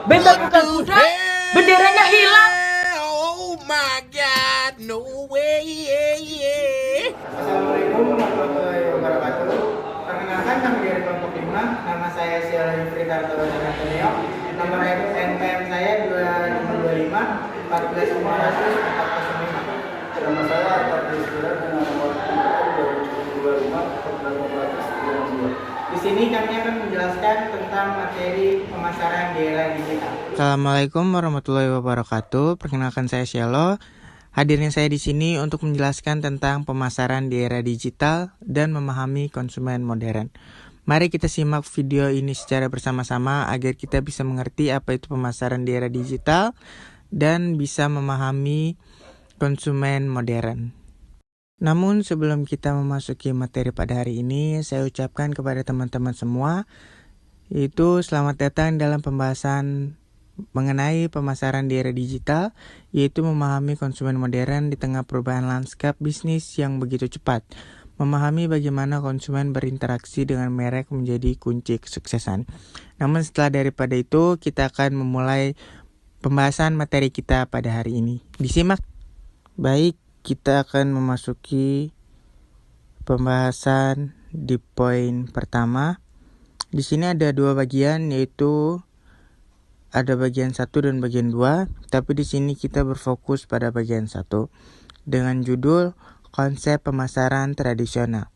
Bebek bukan kuda, benderanya hilang. Oh my God, no way. Assalamualaikum warahmatullahi wabarakatuh. Perkenalkan kami dari kelompok 5. Nama saya Syarul Yufridarto Antonio. Nomor NPM saya 2525 14545. Nama saya Arta Yusra dengan nomor 2025 Di sini kami akan menjelaskan tentang materi pemasaran di era digital. Assalamualaikum warahmatullahi wabarakatuh. Perkenalkan saya Syelo. Hadirnya saya di sini untuk menjelaskan tentang pemasaran di era digital dan memahami konsumen modern. Mari kita simak video ini secara bersama-sama agar kita bisa mengerti apa itu pemasaran di era digital dan bisa memahami konsumen modern. Namun sebelum kita memasuki materi pada hari ini, saya ucapkan kepada teman-teman semua, yaitu selamat datang dalam pembahasan mengenai pemasaran di era digital, yaitu memahami konsumen modern di tengah perubahan lanskap bisnis yang begitu cepat. Memahami bagaimana konsumen berinteraksi dengan merek menjadi kunci kesuksesan. Namun setelah daripada itu, kita akan memulai pembahasan materi kita pada hari ini. Disimak. Baik, kita akan memasuki pembahasan di poin pertama. Di sini ada dua bagian, yaitu ada bagian 1 dan bagian 2, tapi di sini kita berfokus pada bagian 1 dengan judul konsep pemasaran tradisional.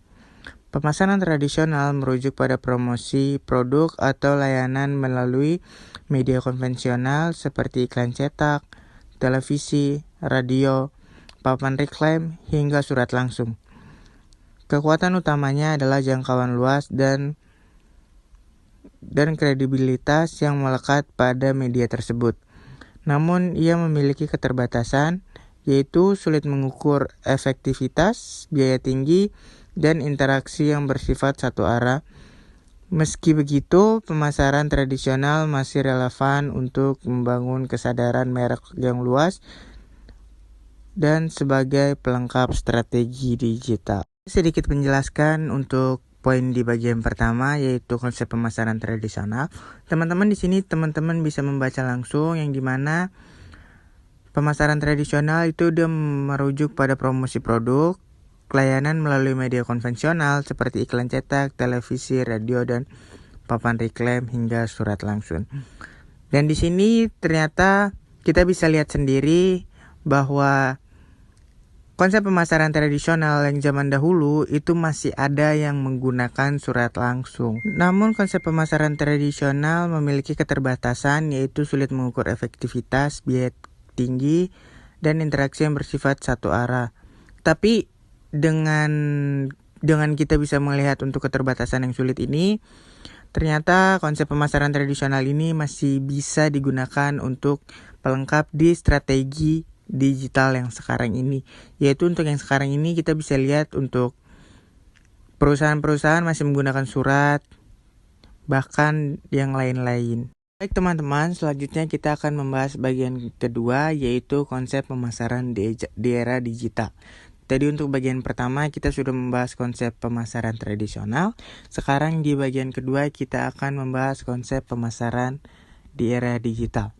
Pemasaran tradisional merujuk pada promosi produk atau layanan melalui media konvensional seperti iklan cetak, televisi, radio, papan reklam, hingga surat langsung. Kekuatan utamanya adalah jangkauan luas dan kredibilitas yang melekat pada media tersebut. Namun, ia memiliki keterbatasan, yaitu sulit mengukur efektivitas, biaya tinggi, dan interaksi yang bersifat satu arah. Meski begitu, pemasaran tradisional masih relevan untuk membangun kesadaran merek yang luas dan sebagai pelengkap strategi digital. Sedikit menjelaskan untuk poin di bagian pertama, yaitu konsep pemasaran tradisional. Teman-teman di sini bisa membaca langsung, yang dimana pemasaran tradisional itu dia merujuk pada promosi produk, layanan melalui media konvensional seperti iklan cetak, televisi, radio, dan papan reklam hingga surat langsung. Dan di sini ternyata kita bisa lihat sendiri bahwa konsep pemasaran tradisional yang zaman dahulu itu masih ada yang menggunakan surat langsung. Namun konsep pemasaran tradisional memiliki keterbatasan, yaitu sulit mengukur efektivitas, biaya tinggi, dan interaksi yang bersifat satu arah. Tapi dengan kita bisa melihat untuk keterbatasan yang sulit ini, ternyata konsep pemasaran tradisional ini masih bisa digunakan untuk pelengkap di strategi digital yang sekarang ini. Yaitu untuk yang sekarang ini kita bisa lihat untuk perusahaan-perusahaan masih menggunakan surat, bahkan yang lain-lain. Baik teman-teman, selanjutnya kita akan membahas bagian kedua, yaitu konsep pemasaran di era digital. Tadi untuk bagian pertama kita sudah membahas konsep pemasaran tradisional. Sekarang di bagian kedua kita akan membahas konsep pemasaran di era digital.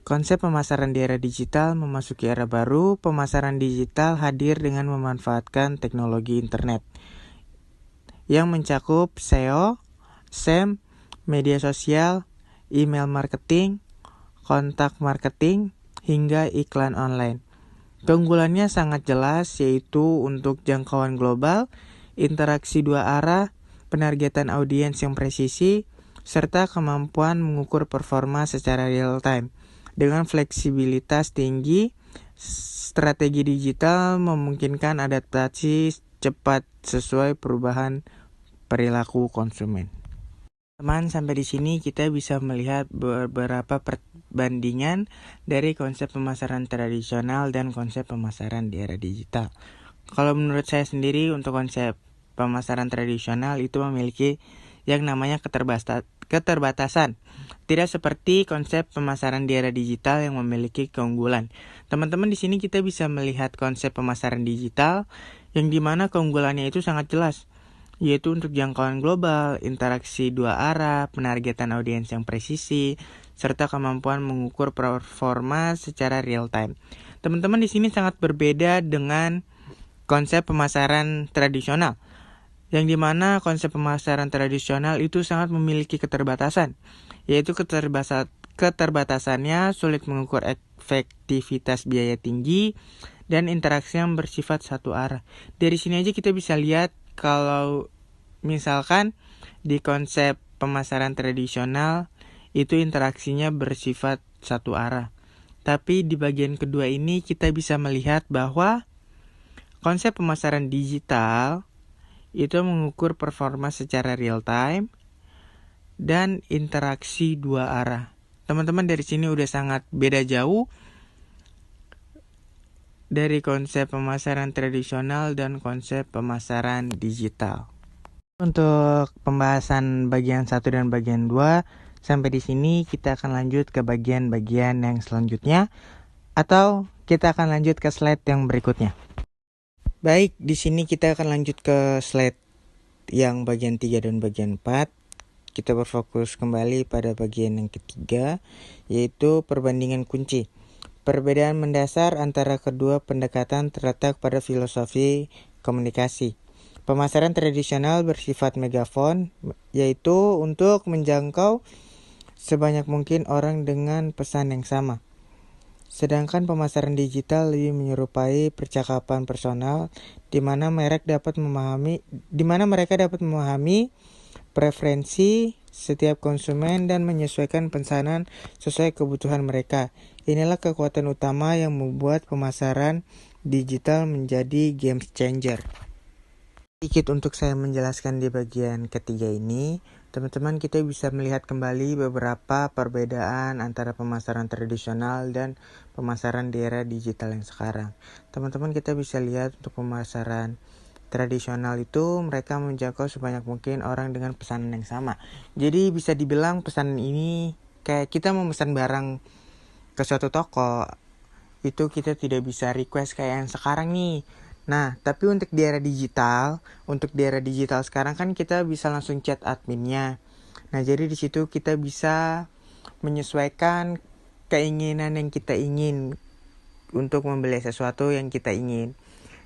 Konsep pemasaran di era digital memasuki era baru. Pemasaran digital hadir dengan memanfaatkan teknologi internet yang mencakup SEO, SEM, media sosial, email marketing, kontak marketing, hingga iklan online. Keunggulannya sangat jelas, yaitu untuk jangkauan global, interaksi dua arah, penargetan audiens yang presisi, serta kemampuan mengukur performa secara real time. Dengan fleksibilitas tinggi, strategi digital memungkinkan adaptasi cepat sesuai perubahan perilaku konsumen. Teman, sampai di sini kita bisa melihat beberapa perbandingan dari konsep pemasaran tradisional dan konsep pemasaran di era digital. Kalau menurut saya sendiri, untuk konsep pemasaran tradisional itu memiliki yang namanya keterbatasan. Tidak seperti konsep pemasaran di era digital yang memiliki keunggulan. Teman-teman, di sini kita bisa melihat konsep pemasaran digital yang dimana keunggulannya itu sangat jelas, yaitu untuk jangkauan global, interaksi dua arah, penargetan audiens yang presisi, serta kemampuan mengukur performa secara real time. Teman-teman, di sini sangat berbeda dengan konsep pemasaran tradisional, yang dimana konsep pemasaran tradisional itu sangat memiliki keterbatasan, yaitu keterbatasannya sulit mengukur efektivitas biaya tinggi dan interaksi yang bersifat satu arah. Dari sini aja kita bisa lihat kalau misalkan di konsep pemasaran tradisional itu interaksinya bersifat satu arah. Tapi di bagian kedua ini kita bisa melihat bahwa konsep pemasaran digital itu mengukur performa secara real time dan interaksi dua arah. Teman-teman, dari sini udah sangat beda jauh dari konsep pemasaran tradisional dan konsep pemasaran digital. Untuk pembahasan bagian 1 dan bagian 2 sampai di sini, kita akan lanjut ke bagian-bagian yang selanjutnya, atau kita akan lanjut ke slide yang berikutnya. Baik, di sini kita akan lanjut ke slide yang bagian 3 dan bagian 4. Kita berfokus kembali pada bagian yang ketiga, yaitu perbandingan kunci. Perbedaan mendasar antara kedua pendekatan terletak pada filosofi komunikasi. Pemasaran tradisional bersifat megafon, yaitu untuk menjangkau sebanyak mungkin orang dengan pesan yang sama. Sedangkan pemasaran digital lebih menyerupai percakapan personal, di mana mereka dapat memahami preferensi setiap konsumen dan menyesuaikan pesanan sesuai kebutuhan mereka. Inilah kekuatan utama yang membuat pemasaran digital menjadi game changer. Sedikit untuk saya menjelaskan di bagian ketiga ini, teman-teman, kita bisa melihat kembali beberapa perbedaan antara pemasaran tradisional dan pemasaran di era digital yang sekarang. Teman-teman, kita bisa lihat untuk pemasaran tradisional itu mereka menjangkau sebanyak mungkin orang dengan pesanan yang sama. Jadi bisa dibilang pesanan ini kayak kita mau pesan barang ke suatu toko, itu kita tidak bisa request kayak yang sekarang nih. Nah, tapi untuk di era digital sekarang kan kita bisa langsung chat adminnya. Nah, jadi di situ kita bisa menyesuaikan keinginan yang kita ingin untuk membeli sesuatu yang kita ingin.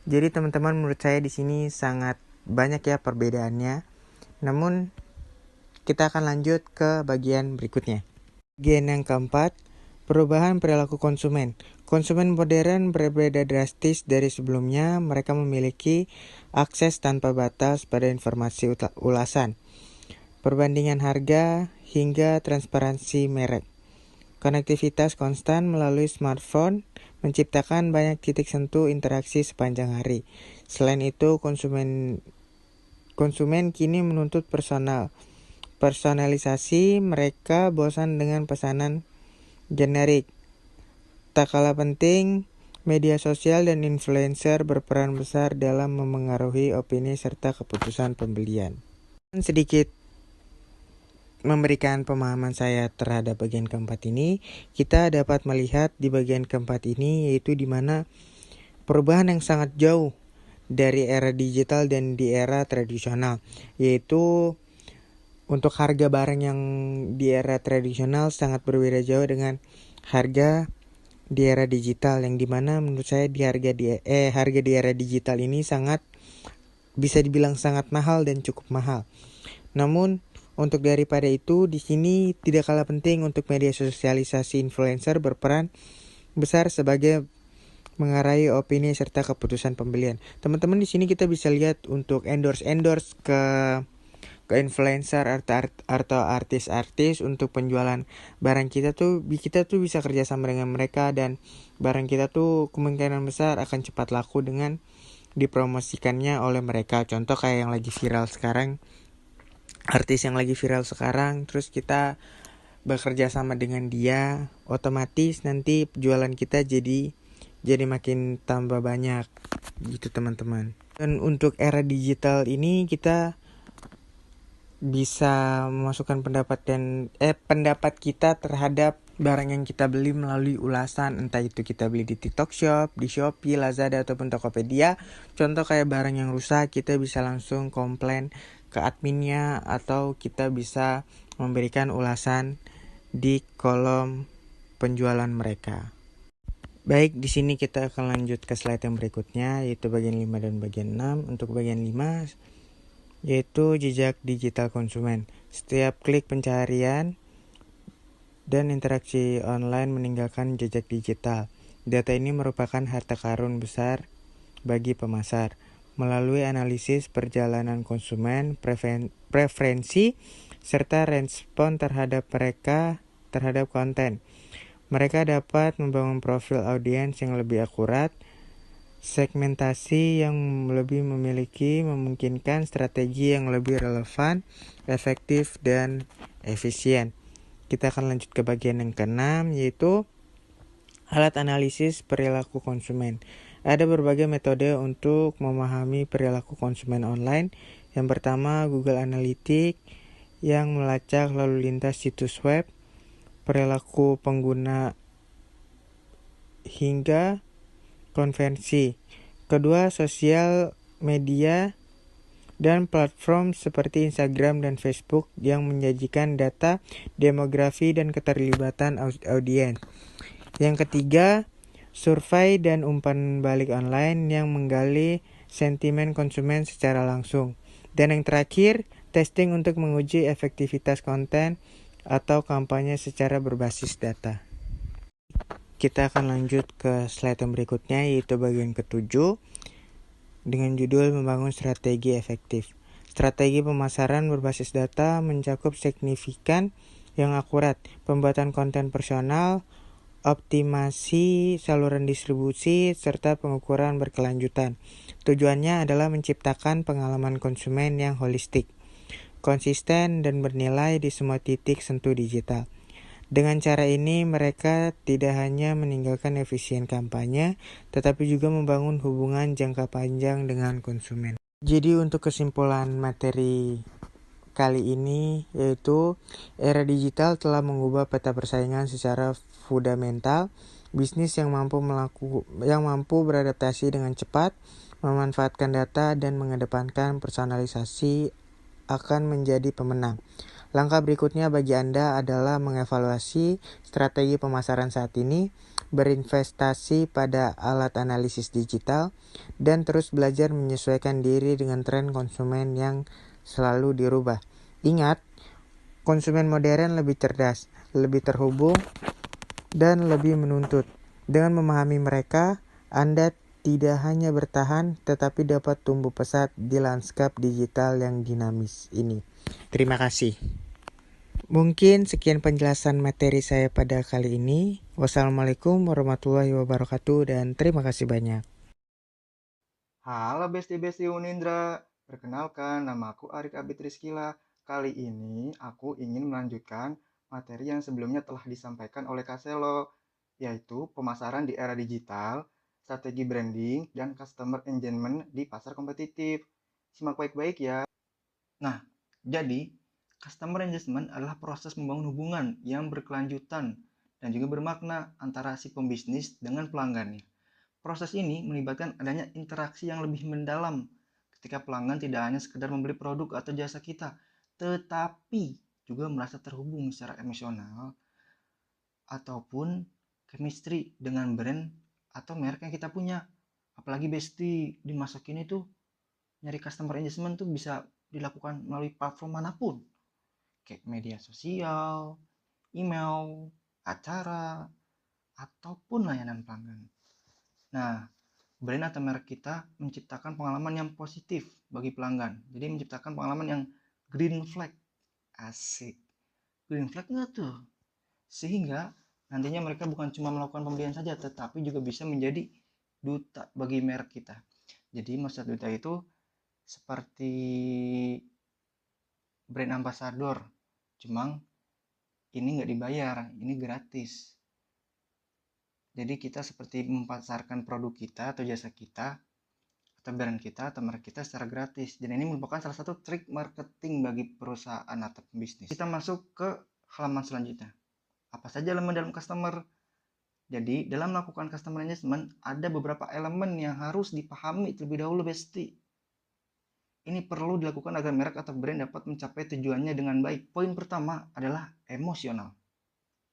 Jadi teman-teman, menurut saya di sini sangat banyak ya perbedaannya. Namun kita akan lanjut ke bagian berikutnya. Bagian yang keempat, perubahan perilaku konsumen. Konsumen modern berbeda drastis dari sebelumnya. Mereka memiliki akses tanpa batas pada informasi ulasan, perbandingan harga, hingga transparansi merek. Konektivitas konstan melalui smartphone menciptakan banyak titik sentuh interaksi sepanjang hari. Selain itu, konsumen kini menuntut personalisasi. Mereka bosan dengan pesanan generik. Tak kalah penting, media sosial dan influencer berperan besar dalam memengaruhi opini serta keputusan pembelian. Sedikit memberikan pemahaman saya terhadap bagian keempat ini, kita dapat melihat di bagian keempat ini, yaitu di mana perubahan yang sangat jauh dari era digital dan di era tradisional, yaitu untuk harga barang yang di era tradisional sangat berbeda jauh dengan harga di era digital, yang dimana menurut saya harga di era digital ini sangat bisa dibilang sangat mahal dan cukup mahal. Namun untuk daripada itu, di sini tidak kalah penting untuk media sosialisasi influencer berperan besar sebagai mengarai opini serta keputusan pembelian. Teman-teman, di sini kita bisa lihat untuk endorse ke influencer atau artis-artis untuk penjualan barang kita tuh bisa kerjasama dengan mereka, dan barang kita tuh kemungkinan besar akan cepat laku dengan dipromosikannya oleh mereka. Contoh kayak yang lagi viral sekarang, artis yang lagi viral sekarang, terus kita bekerja sama dengan dia, otomatis nanti jualan kita jadi makin tambah banyak gitu teman-teman. Dan untuk era digital ini kita bisa memasukkan pendapat kita terhadap barang yang kita beli melalui ulasan, entah itu kita beli di TikTok Shop, di Shopee, Lazada, ataupun Tokopedia. Contoh kayak barang yang rusak, kita bisa langsung komplain ke adminnya, atau kita bisa memberikan ulasan di kolom penjualan mereka. Baik, di sini kita akan lanjut ke slide yang berikutnya, yaitu bagian 5 dan bagian 6. Untuk bagian 5, yaitu jejak digital konsumen. Setiap klik pencarian dan interaksi online meninggalkan jejak digital. Data ini merupakan harta karun besar bagi pemasar. Melalui analisis perjalanan konsumen, preferensi, serta respon terhadap mereka terhadap konten, mereka dapat membangun profil audiens yang lebih akurat. Segmentasi yang lebih memungkinkan strategi yang lebih relevan, efektif, dan efisien. Kita akan lanjut ke bagian yang ke-6, yaitu alat analisis perilaku konsumen. Ada berbagai metode untuk memahami perilaku konsumen online. Yang pertama, Google Analytics yang melacak lalu lintas situs web, perilaku pengguna, hingga konversi. Kedua, sosial media dan platform seperti Instagram dan Facebook yang menyajikan data demografi dan keterlibatan audiens. Yang ketiga, survei dan umpan balik online yang menggali sentimen konsumen secara langsung. Dan yang terakhir, testing untuk menguji efektivitas konten atau kampanye secara berbasis data. Kita akan lanjut ke slide yang berikutnya, yaitu bagian ke-7 dengan judul membangun strategi efektif. Strategi pemasaran berbasis data mencakup signifikan yang akurat, pembuatan konten personal, optimasi saluran distribusi, serta pengukuran berkelanjutan. Tujuannya adalah menciptakan pengalaman konsumen yang holistik, konsisten, dan bernilai di semua titik sentuh digital. Dengan cara ini, mereka tidak hanya meninggalkan efisien kampanye, tetapi juga membangun hubungan jangka panjang dengan konsumen. Jadi untuk kesimpulan materi kali ini, yaitu era digital telah mengubah peta persaingan secara fundamental. Bisnis yang mampu beradaptasi dengan cepat, memanfaatkan data, dan mengedepankan personalisasi akan menjadi pemenang. Langkah berikutnya bagi Anda adalah mengevaluasi strategi pemasaran saat ini, berinvestasi pada alat analisis digital, dan terus belajar menyesuaikan diri dengan tren konsumen yang selalu dirubah. Ingat, konsumen modern lebih cerdas, lebih terhubung, dan lebih menuntut. Dengan memahami mereka, Anda tidak hanya bertahan, tetapi dapat tumbuh pesat di lanskap digital yang dinamis ini. Terima kasih. Mungkin sekian penjelasan materi saya pada kali ini. Wassalamualaikum warahmatullahi wabarakatuh, dan terima kasih banyak. Halo Besti-Besti Unindra, perkenalkan nama aku Arik Abid Rizkila. Kali ini aku ingin melanjutkan materi yang sebelumnya telah disampaikan oleh Kak Selo, yaitu pemasaran di era digital, strategi branding, dan customer engagement di pasar kompetitif. Simak baik-baik ya. Nah, jadi customer engagement adalah proses membangun hubungan yang berkelanjutan dan juga bermakna antara si pembisnis dengan pelanggannya. Proses ini melibatkan adanya interaksi yang lebih mendalam ketika pelanggan tidak hanya sekedar membeli produk atau jasa kita, tetapi juga merasa terhubung secara emosional ataupun chemistry dengan brand atau merek yang kita punya. Apalagi Besti, di masa kini tuh nyari customer engagement tuh bisa dilakukan melalui platform manapun, kayak media sosial, email, acara, ataupun layanan pelanggan. Nah, brand atau merek kita menciptakan pengalaman yang positif bagi pelanggan. Jadi menciptakan pengalaman yang green flag. Asik. Green flag nggak tuh? Sehingga nantinya mereka bukan cuma melakukan pembelian saja, tetapi juga bisa menjadi duta bagi merek kita. Jadi maksud duta itu seperti brand ambassador. Cuma ini nggak dibayar, ini gratis. Jadi kita seperti memasarkan produk kita atau jasa kita atau brand kita atau merek kita secara gratis. Dan ini merupakan salah satu trik marketing bagi perusahaan atau bisnis. Kita masuk ke halaman selanjutnya. Apa saja elemen dalam customer? Jadi, dalam melakukan customer engagement, ada beberapa elemen yang harus dipahami terlebih dahulu, Besti. Ini perlu dilakukan agar merek atau brand dapat mencapai tujuannya dengan baik. Poin pertama adalah emosional.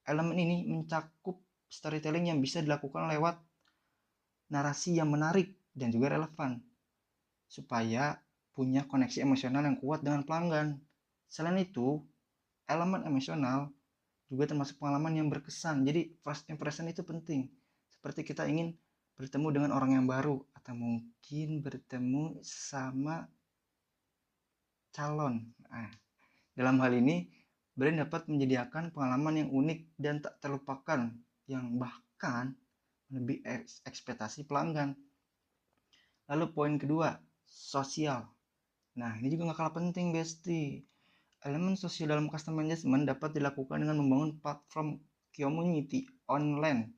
Elemen ini mencakup storytelling yang bisa dilakukan lewat narasi yang menarik dan juga relevan, supaya punya koneksi emosional yang kuat dengan pelanggan. Selain itu, elemen emosional juga termasuk pengalaman yang berkesan. Jadi first impression itu penting. Seperti kita ingin bertemu dengan orang yang baru, atau mungkin bertemu sama calon. Dalam hal ini, brand dapat menyediakan pengalaman yang unik dan tak terlupakan, yang bahkan lebih ekspektasi pelanggan. Lalu poin kedua, sosial. Nah, ini juga gak kalah penting, Besti. Elemen sosial dalam customer engagement dapat dilakukan dengan membangun platform community online,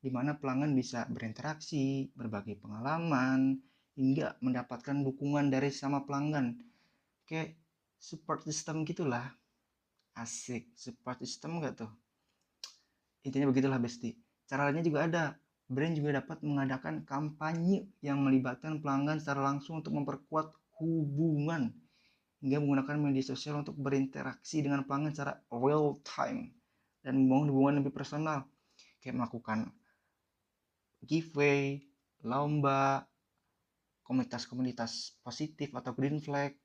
di mana pelanggan bisa berinteraksi, berbagi pengalaman, hingga mendapatkan dukungan dari sama pelanggan. Kayak support system gitulah. Asik, support system gak tuh? Intinya begitulah, Besti. Cara lainnya juga ada. Brand juga dapat mengadakan kampanye yang melibatkan pelanggan secara langsung untuk memperkuat hubungan, hingga menggunakan media sosial untuk berinteraksi dengan pelanggan secara real time dan membangun hubungan lebih personal, kayak melakukan giveaway, lomba, komunitas-komunitas positif atau green flag,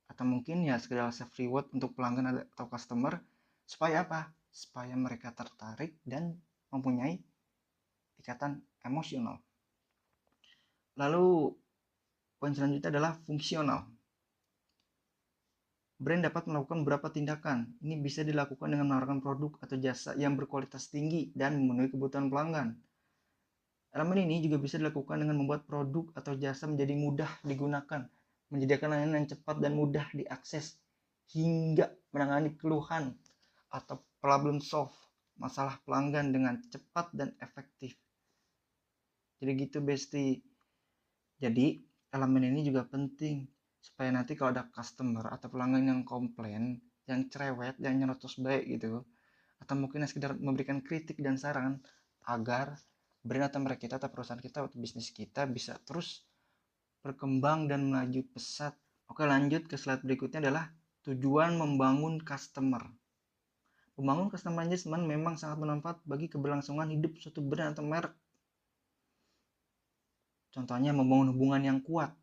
atau mungkin ya sekedar self reward untuk pelanggan atau customer, supaya apa? Supaya mereka tertarik dan mempunyai ikatan emosional. Lalu poin selanjutnya adalah fungsional. Brand dapat melakukan beberapa tindakan. Ini bisa dilakukan dengan menawarkan produk atau jasa yang berkualitas tinggi dan memenuhi kebutuhan pelanggan. Elemen ini juga bisa dilakukan dengan membuat produk atau jasa menjadi mudah digunakan, menyediakan layanan yang cepat dan mudah diakses, hingga menangani keluhan atau problem solve masalah pelanggan dengan cepat dan efektif. Jadi gitu, Besti. Jadi elemen ini juga penting, supaya nanti kalau ada customer atau pelanggan yang komplain, yang cerewet, yang nyerocos baik gitu, atau mungkin sekedar memberikan kritik dan saran, agar brand atau merek kita atau perusahaan kita atau bisnis kita bisa terus berkembang dan melaju pesat. Oke, lanjut ke slide berikutnya adalah tujuan membangun customer. Membangun customer engagement memang sangat bermanfaat bagi keberlangsungan hidup suatu brand atau merek. Contohnya membangun hubungan yang kuat.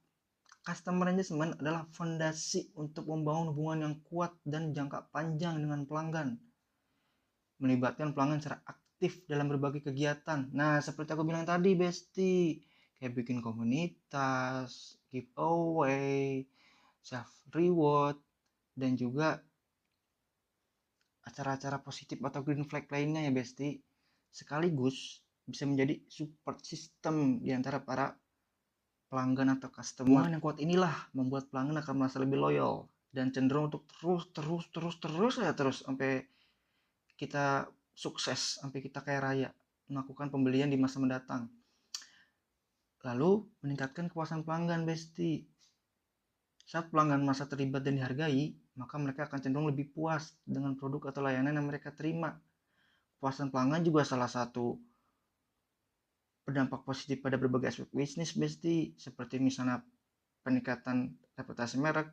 Customer engagement adalah fondasi untuk membangun hubungan yang kuat dan jangka panjang dengan pelanggan. Melibatkan pelanggan secara aktif dalam berbagai kegiatan. Nah, seperti aku bilang tadi, Besti, kayak bikin komunitas, giveaway, self reward, dan juga acara-acara positif atau green flag lainnya ya, Besti. Sekaligus bisa menjadi support system di antara para pelanggan atau customer. Hubungan yang kuat inilah membuat pelanggan akan merasa lebih loyal dan cenderung untuk terus sampai kita sukses, sampai kita kaya raya, melakukan pembelian di masa mendatang. Lalu meningkatkan kepuasan pelanggan, Besti. Saat pelanggan merasa terlibat dan dihargai, maka mereka akan cenderung lebih puas dengan produk atau layanan yang mereka terima. Kepuasan pelanggan juga salah satu berdampak positif pada berbagai aspek bisnis, Besti, seperti misalnya peningkatan reputasi merek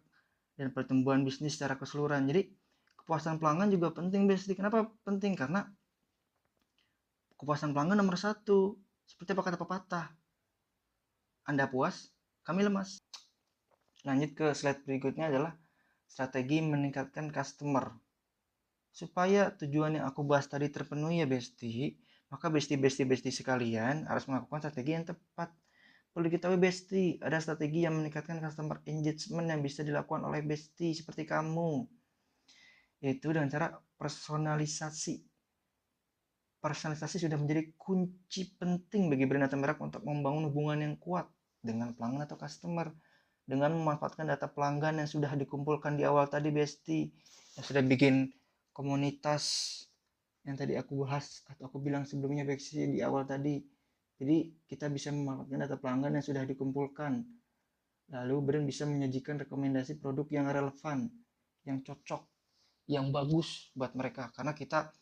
dan pertumbuhan bisnis secara keseluruhan. Jadi kepuasan pelanggan juga penting, Besti. Kenapa penting? Karena kepuasan pelanggan nomor satu. Seperti apa kata pepatah, Anda puas, kami lemas. Lanjut ke slide berikutnya adalah strategi meningkatkan customer. Supaya tujuan yang aku bahas tadi terpenuhi ya, Besti, maka Besti sekalian harus melakukan strategi yang tepat. Perlu diketahui, Besti, ada strategi yang meningkatkan customer engagement yang bisa dilakukan oleh Besti seperti kamu, yaitu dengan cara personalisasi. Personalisasi sudah menjadi kunci penting bagi brand atau merek untuk membangun hubungan yang kuat dengan pelanggan atau customer, dengan memanfaatkan data pelanggan yang sudah dikumpulkan di awal tadi, Besti, yang sudah bikin komunitas yang tadi aku bahas atau aku bilang sebelumnya, Besti, di awal tadi. Jadi kita bisa memanfaatkan data pelanggan yang sudah dikumpulkan, lalu brand bisa menyajikan rekomendasi produk yang relevan, yang cocok, yang bagus buat mereka, karena kita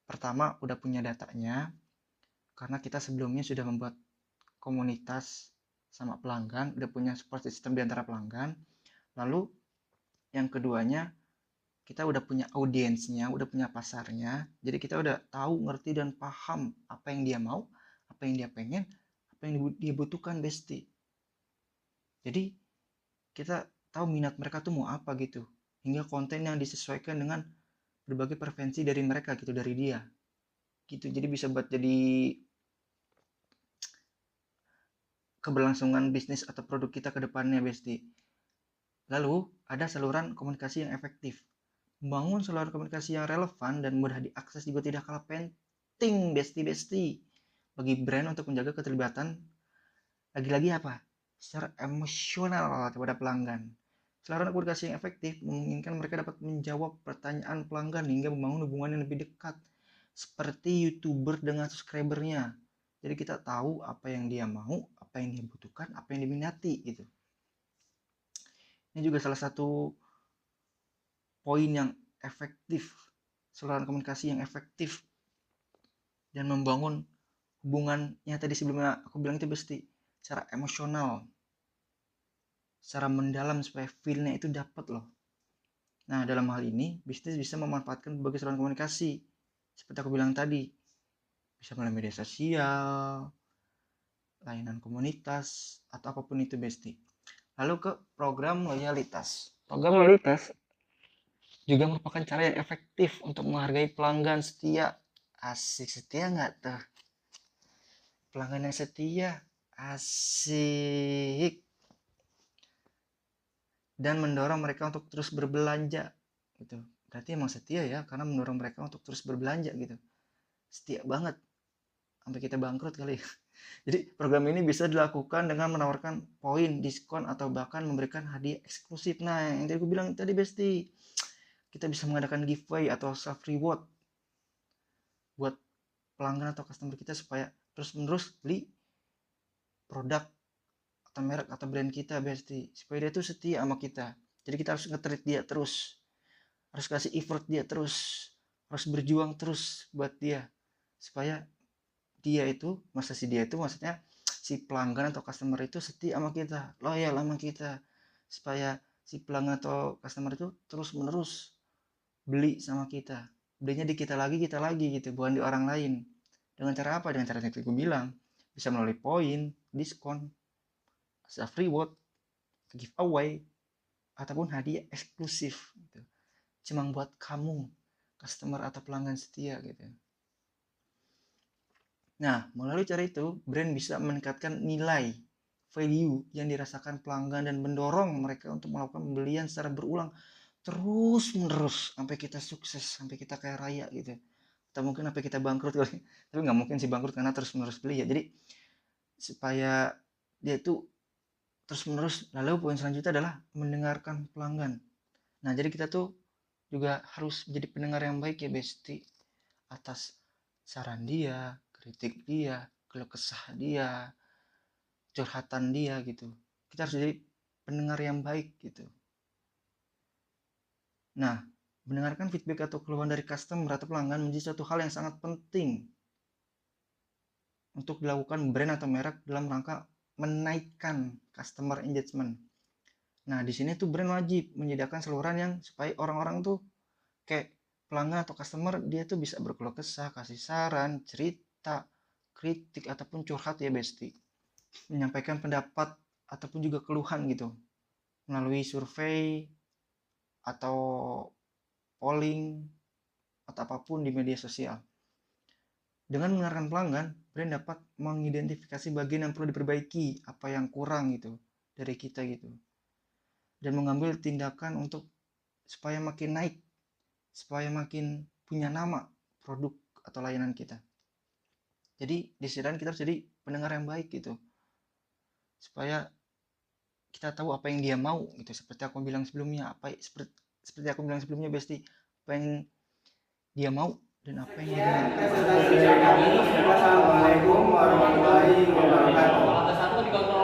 Pertama udah punya datanya, karena kita sebelumnya sudah membuat komunitas sama pelanggan, udah punya support system di antara pelanggan. Lalu yang keduanya, kita udah punya audiensnya, udah punya pasarnya, jadi kita udah tahu, ngerti, dan paham apa yang dia mau, apa yang dia pengen, apa yang dia butuhkan, Besti. Jadi kita tahu minat mereka tuh mau apa gitu, hingga konten yang disesuaikan dengan berbagai preferensi dari mereka gitu, dari dia gitu. Jadi bisa buat jadi keberlangsungan bisnis atau produk kita ke depannya, Besti. Lalu ada saluran komunikasi yang efektif. Membangun saluran komunikasi yang relevan dan mudah diakses juga tidak kalah penting, Besti, bagi brand untuk menjaga keterlibatan lagi-lagi apa? Secara emosional kepada pelanggan. Saluran komunikasi yang efektif memungkinkan mereka dapat menjawab pertanyaan pelanggan hingga membangun hubungan yang lebih dekat, seperti YouTuber dengan subscribernya. Jadi kita tahu apa yang dia mau, apa yang dia butuhkan, apa yang diminati gitu. Ini juga salah satu poin yang efektif, saluran komunikasi yang efektif dan membangun hubungan yang tadi sebelumnya aku bilang itu, Besti, secara emosional, secara mendalam, supaya feel-nya itu dapat loh. Nah, dalam hal ini bisnis bisa memanfaatkan berbagai saluran komunikasi seperti aku bilang tadi, bisa melalui media sosial, layanan komunitas, atau apapun itu, Besti. Lalu ke program loyalitas. Program loyalitas juga merupakan cara yang efektif untuk menghargai pelanggan setia. Asik, setia nggak tuh? Pelanggan yang setia, asik. Dan mendorong mereka untuk terus berbelanja gitu. Berarti emang setia ya, karena mendorong mereka untuk terus berbelanja gitu. Setia banget, sampai kita bangkrut kali. Jadi program ini bisa dilakukan dengan menawarkan poin, diskon, atau bahkan memberikan hadiah eksklusif. Nah, yang tadi aku bilang tadi, Besti, kita bisa mengadakan giveaway atau self reward buat pelanggan atau customer kita supaya terus-menerus beli produk atau merek atau brand kita, Besti, supaya dia tuh setia sama kita. Jadi kita harus nge-treat dia terus, harus kasih effort dia terus, harus berjuang terus buat dia, supaya dia itu, maksudnya si pelanggan atau customer itu setia sama kita, loyal sama kita, supaya si pelanggan atau customer itu terus-menerus beli sama kita, belinya di kita lagi gitu, bukan di orang lain. Dengan cara apa? Dengan cara yang gue bilang, bisa melalui poin, diskon, self reward, giveaway, ataupun hadiah eksklusif gitu, cuma buat kamu, customer atau pelanggan setia gitu. Nah, melalui cara itu, brand bisa meningkatkan nilai value yang dirasakan pelanggan dan mendorong mereka untuk melakukan pembelian secara berulang terus menerus sampai kita sukses, sampai kita kaya raya gitu. Atau mungkin sampai kita bangkrut kali. Tapi nggak mungkin sih bangkrut karena terus menerus beli ya. Jadi supaya dia itu terus menerus. Lalu poin selanjutnya adalah mendengarkan pelanggan. Nah, jadi kita tuh juga harus menjadi pendengar yang baik ya, Besti, atas saran dia, kritik dia, keluh kesah dia, curhatan dia gitu. Kita harus jadi pendengar yang baik gitu. Nah, mendengarkan feedback atau keluhan dari customer atau pelanggan menjadi suatu hal yang sangat penting untuk dilakukan brand atau merek dalam rangka menaikkan customer engagement. Nah, di sini tuh brand wajib menyediakan saluran yang supaya orang-orang tuh kayak pelanggan atau customer dia tuh bisa berkeluh kesah, kasih saran, cerita, kritik, ataupun curhat ya, Besti. Menyampaikan pendapat ataupun juga keluhan gitu melalui survei atau polling atau apapun di media sosial. Dengan mendengarkan pelanggan, brand dapat mengidentifikasi bagian yang perlu diperbaiki, apa yang kurang gitu dari kita gitu, dan mengambil tindakan untuk supaya makin naik, supaya makin punya nama produk atau layanan kita. Jadi di sini kita harus jadi pendengar yang baik gitu, supaya kita tahu apa yang dia mau gitu. Seperti aku bilang sebelumnya, seperti aku bilang sebelumnya, Besti, apa yang dia mau dan apa yang dia mau. Assalamualaikum warahmatullahi wabarakatuh.